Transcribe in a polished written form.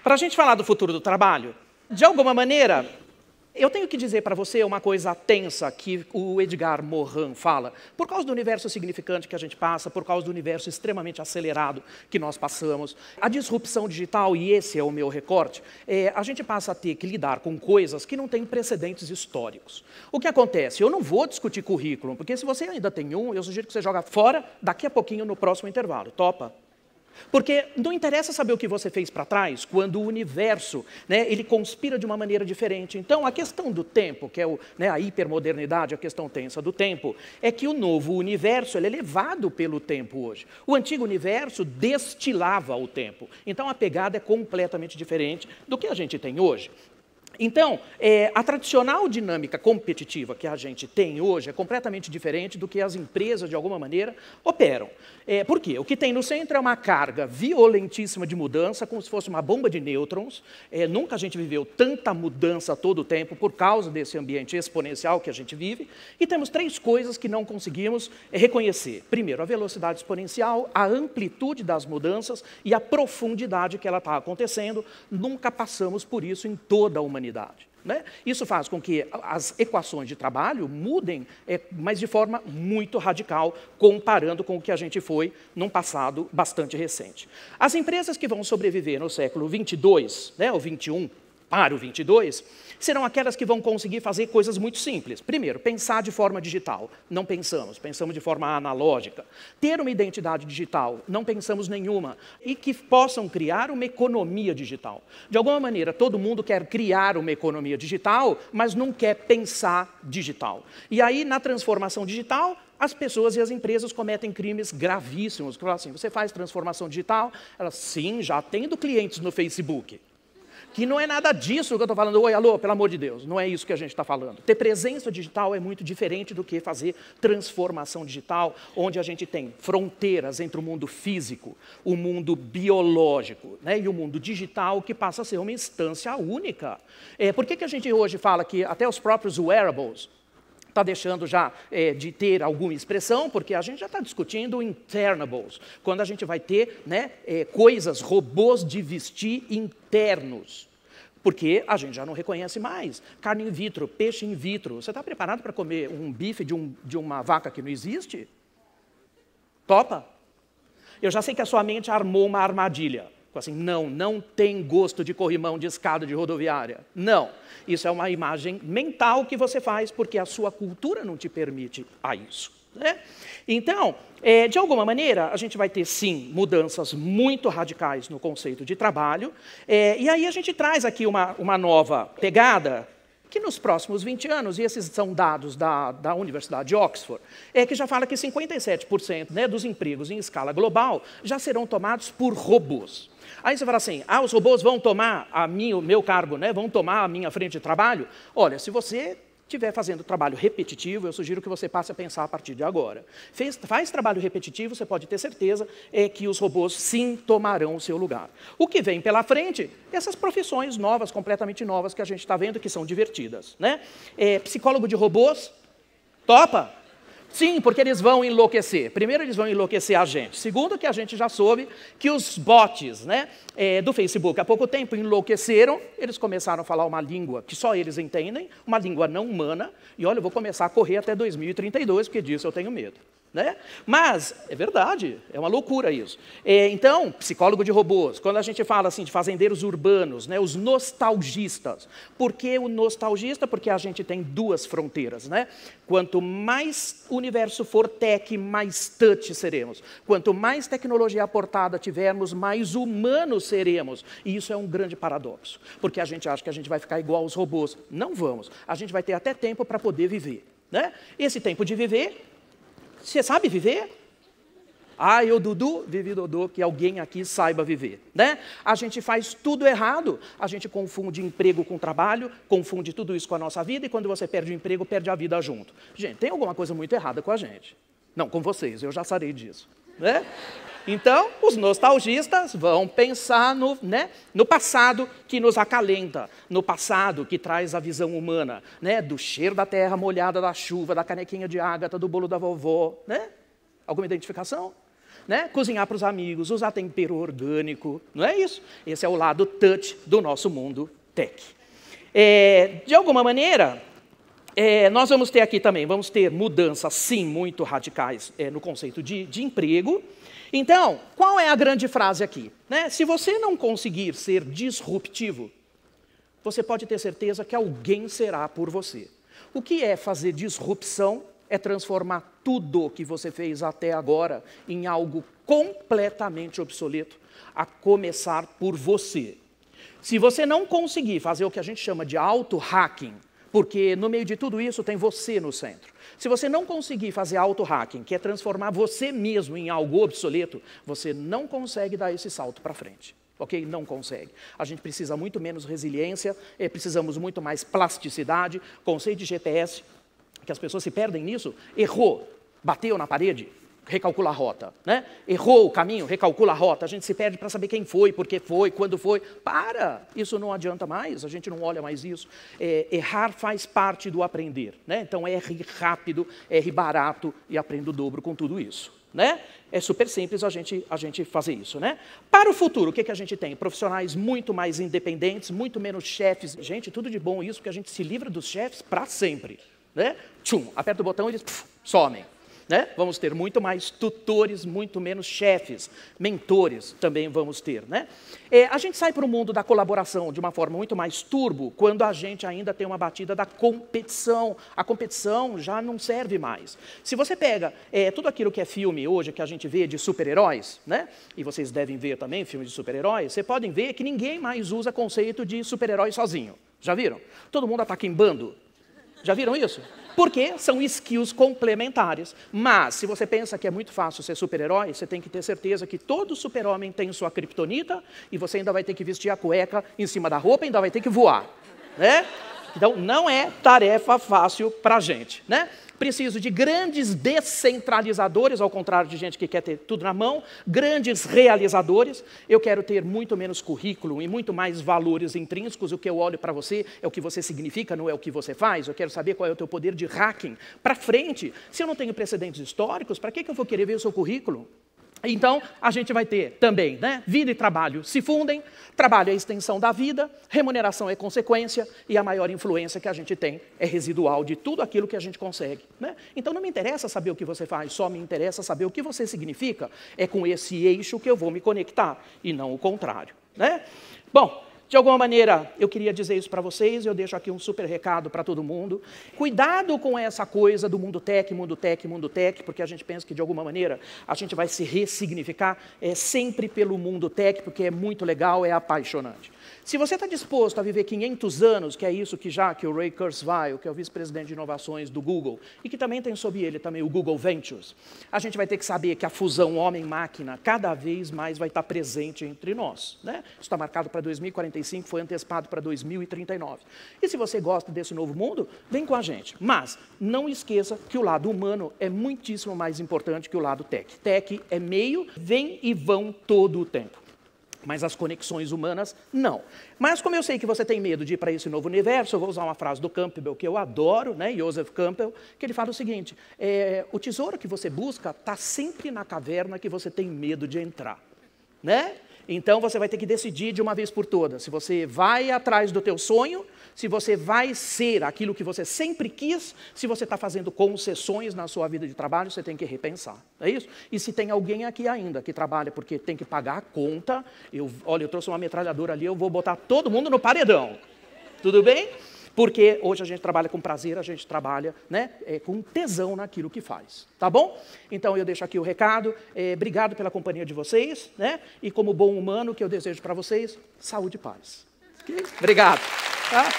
Para a gente falar do futuro do trabalho, de alguma maneira, eu tenho que dizer para você uma coisa tensa que o Edgar Morin fala, por causa do universo significante que a gente passa, por causa do universo extremamente acelerado que nós passamos, a disrupção digital, e esse é o meu recorte, a gente passa a ter que lidar com coisas que não têm precedentes históricos. O que acontece? Eu não vou discutir currículo, porque se você ainda tem um, eu sugiro que você joga fora daqui a pouquinho no próximo intervalo. Topa? Porque não interessa saber o que você fez para trás, quando o universo, ele conspira de uma maneira diferente. Então, a questão do tempo, que é a hipermodernidade, a questão tensa do tempo, é que o novo universo ele é levado pelo tempo hoje. O antigo universo destilava o tempo. Então, a pegada é completamente diferente do que a gente tem hoje. Então, a tradicional dinâmica competitiva que a gente tem hoje é completamente diferente do que as empresas, de alguma maneira, operam. Por quê? O que tem no centro é uma carga violentíssima de mudança, como se fosse uma bomba de nêutrons. Nunca a gente viveu tanta mudança todo o tempo por causa desse ambiente exponencial que a gente vive. E temos três coisas que não conseguimos reconhecer. Primeiro, a velocidade exponencial, a amplitude das mudanças e a profundidade que ela está acontecendo. Nunca passamos por isso em toda a humanidade. Isso faz com que as equações de trabalho mudem, mas de forma muito radical, comparando com o que a gente foi num passado bastante recente. As empresas que vão sobreviver no século 22, o 21 para o 22, serão aquelas que vão conseguir fazer coisas muito simples. Primeiro, pensar de forma digital. Não pensamos, pensamos de forma analógica. Ter uma identidade digital, não pensamos nenhuma. E que possam criar uma economia digital. De alguma maneira, todo mundo quer criar uma economia digital, mas não quer pensar digital. E aí, na transformação digital, as pessoas e as empresas cometem crimes gravíssimos. Falam assim, você faz transformação digital? Elas, sim, já tendo clientes no Facebook. Que não é nada disso que eu estou falando. Oi, alô, pelo amor de Deus, não é isso que a gente está falando. Ter presença digital é muito diferente do que fazer transformação digital, onde a gente tem fronteiras entre o mundo físico, o mundo biológico, e o mundo digital, que passa a ser uma instância única. Por que a gente hoje fala que até os próprios wearables está deixando já de ter alguma expressão, porque a gente já está discutindo internables, quando a gente vai ter coisas, robôs de vestir internos, porque a gente já não reconhece mais. Carne in vitro, peixe in vitro. Você está preparado para comer um bife de uma vaca que não existe? Topa? Eu já sei que a sua mente armou uma armadilha. Assim, não tem gosto de corrimão de escada de rodoviária. Não. Isso é uma imagem mental que você faz porque a sua cultura não te permite a isso. Então, de alguma maneira, a gente vai ter, sim, mudanças muito radicais no conceito de trabalho. E aí a gente traz aqui uma nova pegada, que nos próximos 20 anos, e esses são dados da Universidade de Oxford, que já fala que 57% dos empregos em escala global já serão tomados por robôs. Aí você fala assim, os robôs vão tomar o meu cargo, vão tomar a minha frente de trabalho? Olha, se você estiver fazendo trabalho repetitivo, eu sugiro que você passe a pensar a partir de agora. Faz trabalho repetitivo, você pode ter certeza que os robôs sim tomarão o seu lugar. O que vem pela frente, essas profissões novas, completamente novas, que a gente está vendo que são divertidas. Psicólogo de robôs, topa? Sim, porque eles vão enlouquecer. Primeiro, eles vão enlouquecer a gente. Segundo, que a gente já soube que os bots do Facebook, há pouco tempo, enlouqueceram. Eles começaram a falar uma língua que só eles entendem, uma língua não humana. E, olha, eu vou começar a correr até 2032, porque disso eu tenho medo. Mas, é verdade, é uma loucura isso. Então, psicólogo de robôs, quando a gente fala assim de fazendeiros urbanos, os nostalgistas. Por que o nostalgista? Porque a gente tem duas fronteiras. Quanto mais o universo for tech, mais touch seremos. Quanto mais tecnologia aportada tivermos, mais humanos seremos. E isso é um grande paradoxo, porque a gente acha que a gente vai ficar igual aos robôs. Não vamos. A gente vai ter até tempo para poder viver. Esse tempo de viver, você sabe viver? Eu, Dudu, vivi Dodô, que alguém aqui saiba viver. A gente faz tudo errado, a gente confunde emprego com trabalho, confunde tudo isso com a nossa vida, e quando você perde o emprego, perde a vida junto. Gente, tem alguma coisa muito errada com a gente. Não, com vocês, eu já sarei disso. Então, os nostalgistas vão pensar no passado que nos acalenta, no passado que traz a visão humana, do cheiro da terra molhada da chuva, da canequinha de ágata, do bolo da vovó. Alguma identificação? né? Cozinhar para os amigos, usar tempero orgânico, não é isso? Esse é o lado touch do nosso mundo tech. De alguma maneira, nós vamos ter aqui também, vamos ter mudanças, sim, muito radicais no conceito de emprego. Então, qual é a grande frase aqui? Né? Se você não conseguir ser disruptivo, você pode ter certeza que alguém será por você. O que é fazer disrupção? É transformar tudo que você fez até agora em algo completamente obsoleto, a começar por você. Se você não conseguir fazer o que a gente chama de auto-hacking, porque no meio de tudo isso tem você no centro. Se você não conseguir fazer auto-hacking, que é transformar você mesmo em algo obsoleto, você não consegue dar esse salto para frente. Ok? Não consegue. A gente precisa muito menos resiliência, precisamos muito mais plasticidade, conceito de GPS, que as pessoas se perdem nisso, errou, bateu na parede, recalcula a rota, né? Errou o caminho, recalcula a rota, a gente se perde para saber quem foi, por que foi, quando foi. Para! Isso não adianta mais, a gente não olha mais isso. Errar faz parte do aprender, né? Então erre rápido, erre barato e aprenda o dobro com tudo isso, né? É super simples a gente fazer isso, né? Para o futuro, o que a gente tem? Profissionais muito mais independentes, muito menos chefes. Gente, tudo de bom isso, porque a gente se livra dos chefes para sempre, né? Tchum, aperta o botão e eles somem. Né? Vamos ter muito mais tutores, muito menos chefes, mentores também vamos ter. Né? A gente sai para o mundo da colaboração de uma forma muito mais turbo quando a gente ainda tem uma batida da competição. A competição já não serve mais. Se você pega tudo aquilo que é filme hoje, que a gente vê de super-heróis, né? E vocês devem ver também filmes de super-heróis, vocês podem ver que ninguém mais usa conceito de super-herói sozinho. Já viram? Todo mundo ataca em bando. Já viram isso? Porque são skills complementares. Mas, se você pensa que é muito fácil ser super-herói, você tem que ter certeza que todo super-homem tem sua criptonita e você ainda vai ter que vestir a cueca em cima da roupa e ainda vai ter que voar. Né? Então, não é tarefa fácil para a gente. Né? Preciso de grandes descentralizadores, ao contrário de gente que quer ter tudo na mão, grandes realizadores. Eu quero ter muito menos currículo e muito mais valores intrínsecos. O que eu olho para você é o que você significa, não é o que você faz. Eu quero saber qual é o teu poder de hacking para frente. Se eu não tenho precedentes históricos, para que eu vou querer ver o seu currículo? Então, a gente vai ter também, né, vida e trabalho se fundem, trabalho é a extensão da vida, remuneração é consequência e a maior influência que a gente tem é residual de tudo aquilo que a gente consegue. Né? Então, não me interessa saber o que você faz, só me interessa saber o que você significa. É com esse eixo que eu vou me conectar e não o contrário. Né? Bom, de alguma maneira, eu queria dizer isso para vocês, eu deixo aqui um super recado para todo mundo. Cuidado com essa coisa do mundo tech, mundo tech, mundo tech, porque a gente pensa que, de alguma maneira, a gente vai se ressignificar sempre pelo mundo tech, porque é muito legal, é apaixonante. Se você está disposto a viver 500 anos, que é isso que o Ray Kurzweil, que é o vice-presidente de inovações do Google, e que também tem sob ele também o Google Ventures, a gente vai ter que saber que a fusão homem-máquina cada vez mais vai estar presente entre nós. Né? Isso está marcado para 2045, foi antecipado para 2039. E se você gosta desse novo mundo, vem com a gente. Mas não esqueça que o lado humano é muitíssimo mais importante que o lado tech. Tech é meio, vem e vão todo o tempo. Mas as conexões humanas, não. Mas como eu sei que você tem medo de ir para esse novo universo, eu vou usar uma frase do Campbell, que eu adoro, né, Joseph Campbell, que ele fala o seguinte, o tesouro que você busca está sempre na caverna que você tem medo de entrar. Né? Então, você vai ter que decidir de uma vez por todas, se você vai atrás do teu sonho, se você vai ser aquilo que você sempre quis, se você está fazendo concessões na sua vida de trabalho, você tem que repensar, é isso? E se tem alguém aqui ainda que trabalha porque tem que pagar a conta, olha, eu trouxe uma metralhadora ali, eu vou botar todo mundo no paredão, tudo bem? Porque hoje a gente trabalha com prazer, a gente trabalha, né, com tesão naquilo que faz, tá bom? Então eu deixo aqui o recado, obrigado pela companhia de vocês, né? E como bom humano, o que eu desejo para vocês, saúde e paz. Okay? Obrigado. Tá?